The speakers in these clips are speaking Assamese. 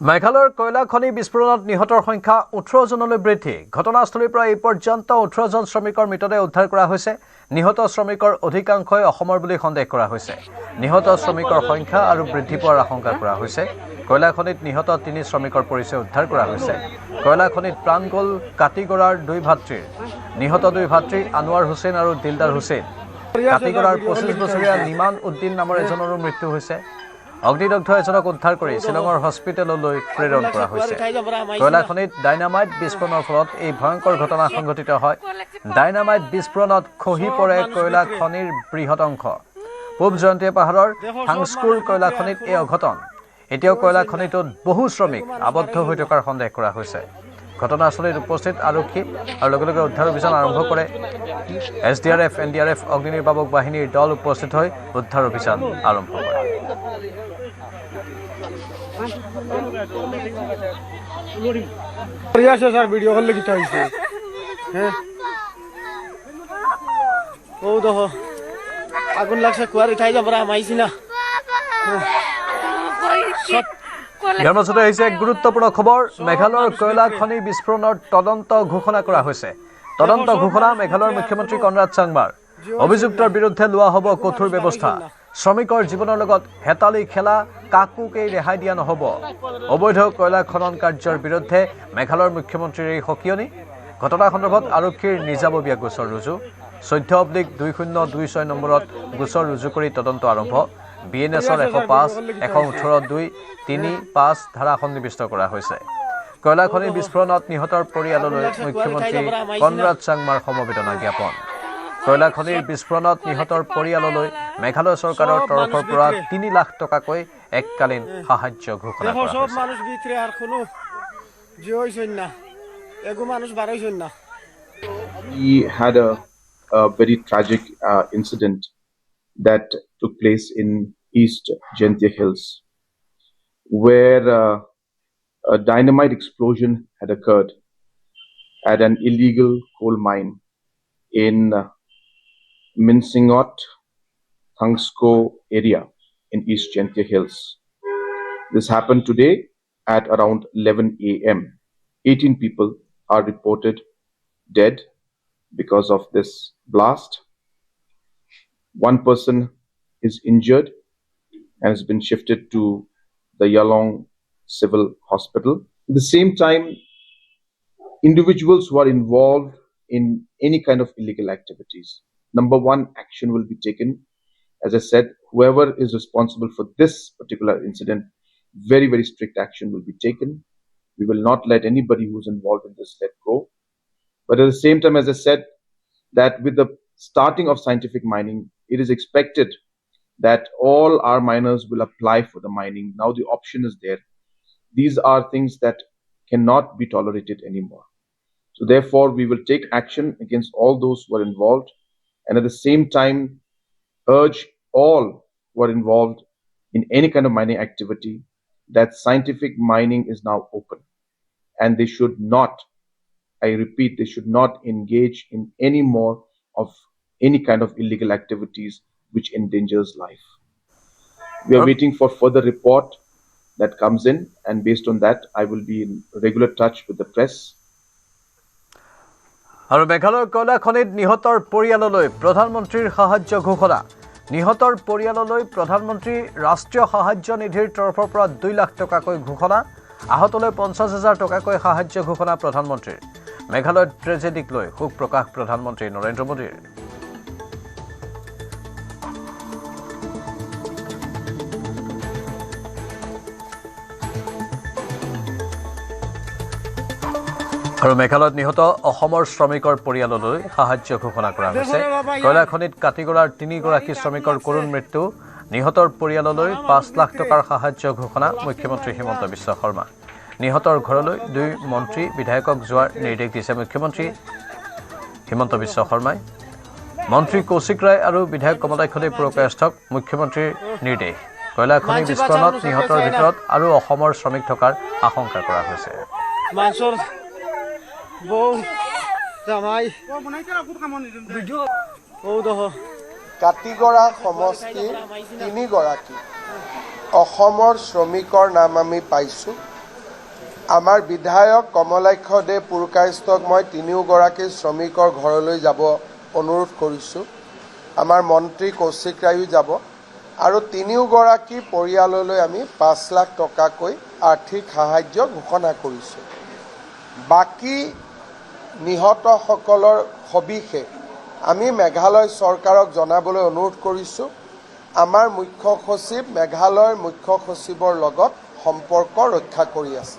মেঘালয়ৰ কয়লা খনি বিস্ফোৰণত নিহতৰ সংখ্যা 18 জনলৈ বৃদ্ধি। ঘটনাস্থলীৰ পৰা এই পৰ্যন্ত 18 জন শ্ৰমিকৰ মৃতদেহ উদ্ধাৰ কৰা হৈছে। নিহত শ্ৰমিকৰ অধিকাংশই অসমৰ বুলি সন্দেহ কৰা হৈছে। নিহত শ্ৰমিকৰ সংখ্যা আৰু বৃদ্ধি পোৱাৰ আশংকা কৰা হৈছে। কয়লা খনিত নিহত 3 শ্ৰমিকৰ পৰিচয় উদ্ধাৰ কৰা হৈছে। কয়লা খনিত প্ৰাণ গ'ল কাটিগড়াৰ 2 ভাতৃৰ। নিহত 2 ভাতৃ আনোৱাৰ হুছেইন আৰু দিলদাৰ হুছেইন। কাটিগড়াৰ 25 বছৰীয়া নিমান উদ্দিন নামৰ এজনৰো মৃত্যু হৈছে। অগ্নিদগ্ধ এজনক উদ্ধাৰ কৰি শ্বিলঙৰ হস্পিটেললৈ প্ৰেৰণ কৰা হৈছে। কয়লা খনিত ডাইনামাইট বিস্ফোৰণৰ ফলত এই ভয়ংকৰ ঘটনা সংঘটিত হয়। ডাইনামাইট বিস্ফোৰণত খহি পৰে কয়লা খনিৰ বৃহৎ অংশ। পূব জয়ন্তীয়া পাহাৰৰ হাংস্কুৰ কয়লা খনিত এই অঘটন। এতিয়াও কয়লা খনিটোত বহু শ্ৰমিক আবদ্ধ হৈ থকাৰ সন্দেহ কৰা হৈছে। ঘটনাস্থলীত উপস্থিত আৰক্ষী আৰু লগে লগে উদ্ধাৰ অভিযান আৰম্ভ কৰে। SDRF, NDRF অগ্নি নিৰ্বাপক বাহিনীৰ দল উপস্থিত হৈ উদ্ধাৰ অভিযান আৰম্ভ কৰে। ভিডিও কৰলে কি হয়েছে হ্যাঁ ও দেখো আগুন লাগছে কুয়াৰ উঠাই যাব আমাইছি না ইয়াৰ মাজতে আহিছে এক গুৰুত্বপূৰ্ণ খবৰ। মেঘালয়ৰ কয়লা খনি বিস্ফোৰণৰ তদন্ত ঘোষণা কৰা হৈছে। তদন্ত ঘোষণা মেঘালয়ৰ মুখ্যমন্ত্ৰী কনৰাড চাংমাৰ। অভিযুক্তৰ বিৰুদ্ধে লোৱা হ'ব কঠোৰ ব্যৱস্থা। শ্ৰমিকৰ জীৱনৰ লগত হেতালি খেলা কাকোকেই ৰেহাই দিয়া নহ'ব। অবৈধ কয়লা খনন কাৰ্যৰ বিৰুদ্ধে মেঘালয়ৰ মুখ্যমন্ত্ৰীৰ এই সকিয়নি। ঘটনা সন্দৰ্ভত আৰক্ষীৰ নিজাববীয়া গোচৰ ৰুজু। 14/2026 নম্বৰত গোচৰ ৰুজু কৰি তদন্ত আৰম্ভ। BNSৰ 105, 118(2), 3, 5 ধাৰা সন্নিৱিষ্ট কৰা হৈছে। কয়লা খনি বিস্ফোৰণত নিহতৰ পৰিয়াললৈ মুখ্যমন্ত্ৰী কনৰাড চাংমাৰ সমবেদনা জ্ঞাপন। কয়লা খনিৰ বিস্ফোৰণত নিহতৰ পৰিয়াললৈ মেঘালয় চৰকাৰৰ তৰফৰ পৰা 3 লাখ টকাকৈ এককালীন সাহায্য ঘোষণা কৰা হৈছে। We had a very tragic incident that took place in East Jaintia Hills, where a dynamite explosion had occurred at an illegal coal mine in Minsingot, Thangsko area in East Jaintia Hills. This happened today at around 11 a.m. 18 people are reported dead because of this blast. One person is injured and has been shifted to the Yalong Civil Hospital. At the same time, individuals who are involved in any kind of illegal activities, number one, action will be taken. As I said, whoever is responsible for this particular incident, very, very strict action will be taken. We will not let anybody who's involved in this let go. But at the same time, as I said, that with the starting of scientific mining, it is expected that all our miners will apply for the mining. Now the option is there. These are things that cannot be tolerated anymore. So therefore, we will take action against all those who are involved, and at the same time, urge all who are involved in any kind of mining activity that scientific mining is now open, and they should not, I repeat, they should not engage in any more of any kind of illegal activities which endangers life. We are waiting for further report that comes in, and based on that, I will be in regular touch with the press. আৰু মেঘালয়ৰ কয়লা খনিত নিহতৰ পৰিয়াললৈ প্ৰধানমন্ত্ৰীৰ সাহায্য ঘোষণা। নিহতৰ পৰিয়াললৈ প্ৰধানমন্ত্ৰী ৰাষ্ট্ৰীয় সাহায্য নিধিৰ তৰফৰ পৰা 2 লাখ টকাকৈ ঘোষণা। আহতলৈ 50,000 টকাকৈ সাহায্য ঘোষণা প্ৰধানমন্ত্ৰীৰ। মেঘালয়ৰ ট্ৰেজেডিক লৈ শোক প্ৰকাশ প্ৰধানমন্ত্ৰী নৰেন্দ্ৰ মোদীৰ। আৰু মেঘালয়ত নিহত অসমৰ শ্ৰমিকৰ পৰিয়াললৈ সাহায্য ঘোষণা কৰা হৈছে। কয়লা খনিত কাটিগড়াৰ 3 গৰাকী শ্ৰমিকৰ কৰুণ মৃত্যু। নিহতৰ পৰিয়াললৈ 5 লাখ টকাৰ সাহায্য ঘোষণা মুখ্যমন্ত্ৰী হিমন্ত বিশ্ব শৰ্মা। নিহতৰ ঘৰলৈ 2 মন্ত্ৰী বিধায়কক যোৱাৰ নিৰ্দেশ দিছে মুখ্যমন্ত্ৰী হিমন্ত বিশ্ব শৰ্মাই। মন্ত্ৰী কৌশিক ৰায় আৰু বিধায়ক কমলাক্ষী পুৰকায়স্থক মুখ্যমন্ত্ৰীৰ নিৰ্দেশ। কয়লা খনি বিস্ফোৰণত নিহতৰ ভিতৰত আৰু অসমৰ শ্ৰমিক থকাৰ আশংকা কৰা হৈছে। কাটিগড়া সমষ্টিৰ 3 গৰাকী অসমৰ শ্ৰমিকৰ নাম আমি পাইছোঁ। আমাৰ বিধায়ক কমলাক্ষ দে পুৰকায়স্থক মই তিনিওগৰাকী শ্ৰমিকৰ ঘৰলৈ যাব অনুৰোধ কৰিছোঁ। আমাৰ মন্ত্ৰী কৌশিক ৰায়ো যাব আৰু তিনিওগৰাকী পৰিয়াললৈ আমি 5 লাখ টকাকৈ আৰ্থিক সাহায্য ঘোষণা কৰিছোঁ। বাকী নিহতসকলৰ সবিশেষ আমি মেঘালয় চৰকাৰক জনাবলৈ অনুৰোধ কৰিছোঁ। আমাৰ মুখ্য সচিব মেঘালয়ৰ মুখ্য সচিবৰ লগত সম্পৰ্ক ৰক্ষা কৰি আছে।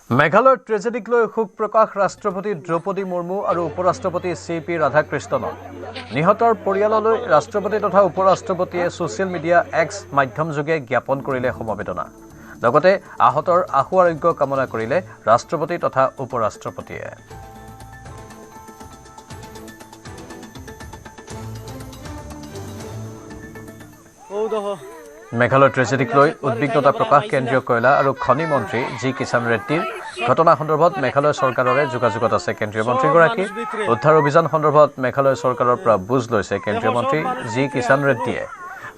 মেঘালয়ৰ ট্ৰেজেডিক লৈ শোক প্ৰকাশ ৰাষ্ট্ৰপতি দ্ৰৌপদী মুৰ্মু আৰু উপৰাষ্ট্ৰপতি CP ৰাধাকৃষ্ণনৰ। নিহতৰ পৰিয়াললৈ ৰাষ্ট্ৰপতি তথা উপৰাষ্ট্ৰপতিয়ে ছ'চিয়েল মিডিয়া X মাধ্যমযোগে জ্ঞাপন কৰিলে সমবেদনা। লগতে আহতৰ আশু আৰোগ্য কামনা কৰিলে ৰাষ্ট্ৰপতি তথা উপৰাষ্ট্ৰপতিয়ে। মেঘালয় ট্ৰেজেডিক লৈ উদ্বিগ্নতা প্ৰকাশ কেন্দ্ৰীয় কয়লা আৰু খনি মন্ত্ৰী জি কিষাণ ৰেড্ডীৰ। ঘটনা সন্দৰ্ভত মেঘালয় চৰকাৰৰে যোগাযোগত আছে কেন্দ্ৰীয় মন্ত্ৰীগৰাকী। উদ্ধাৰ অভিযান সন্দৰ্ভত মেঘালয় চৰকাৰৰ পৰা বুজ লৈছে কেন্দ্ৰীয় মন্ত্ৰী জি কিষাণ ৰেড্ডীয়ে।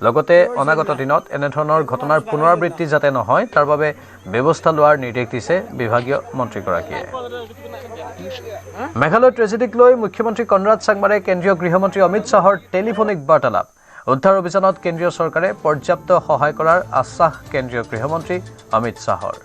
লগতে অনাগত দিনত এনেধৰণৰ ঘটনাৰ পুনৰাবৃত্তি যাতে নহয় তাৰ বাবে ব্যৱস্থা লোৱাৰ নিৰ্দেশ দিছে বিভাগীয় মন্ত্ৰীগৰাকীয়ে। মেঘালয় ট্ৰেজেডিক লৈ মুখ্যমন্ত্ৰী কনৰাড চাংমাৰে কেন্দ্ৰীয় গৃহমন্ত্ৰী অমিত শ্বাহৰ টেলিফোনিক বাৰ্তালাপ। উদ্ধাৰ অভিযানত কেন্দ্ৰীয় চৰকাৰে পৰ্যাপ্ত সহায় কৰাৰ আশ্বাস কেন্দ্ৰীয় গৃহমন্ত্ৰী অমিত শ্বাহৰ।